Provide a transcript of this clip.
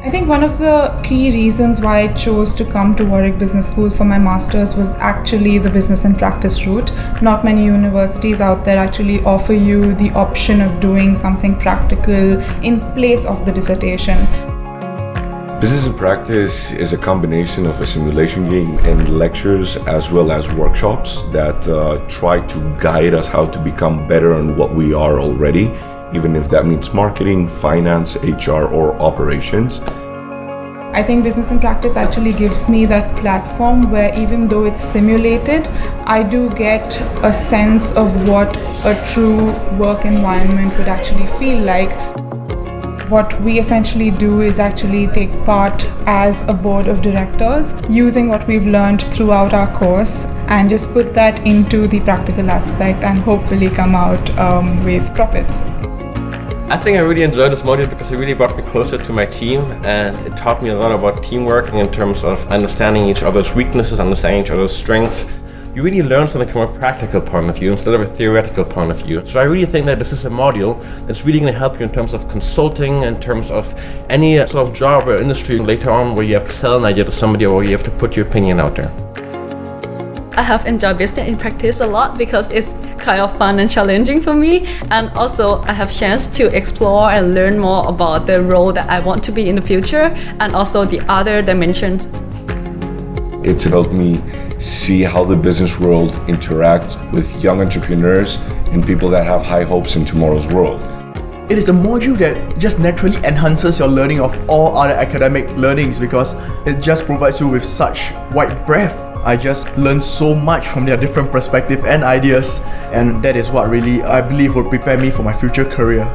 I think one of the key reasons why I chose to come to Warwick Business School for my master's was actually the business and practice route. Not many universities out there actually offer you the option of doing something practical in place of the dissertation. Business and practice is a combination of a simulation game and lectures as well as workshops that try to guide us how to become better on what we are already, even if that means marketing, finance, HR, or operations. I think business and practice actually gives me that platform where even though it's simulated, I do get a sense of what a true work environment would actually feel like. What we essentially do is actually take part as a board of directors using what we've learned throughout our course and just put that into the practical aspect and hopefully come out with profits. I think I really enjoyed this module because it really brought me closer to my team, and it taught me a lot about teamwork in terms of understanding each other's weaknesses, understanding each other's strengths. You really learn something from a practical point of view instead of a theoretical point of view. So I really think that this is a module that's really going to help you in terms of consulting, in terms of any sort of job or industry later on where you have to sell an idea to somebody or you have to put your opinion out there. I have enjoyed business in practice a lot because it's kind of fun and challenging for me, and also I have chance to explore and learn more about the role that I want to be in the future and also the other dimensions. It's helped me see how the business world interacts with young entrepreneurs and people that have high hopes in tomorrow's world. It is a module that just naturally enhances your learning of all other academic learnings because it just provides you with such wide breadth. I just learned so much from their different perspectives and ideas, and that is what really I believe will prepare me for my future career.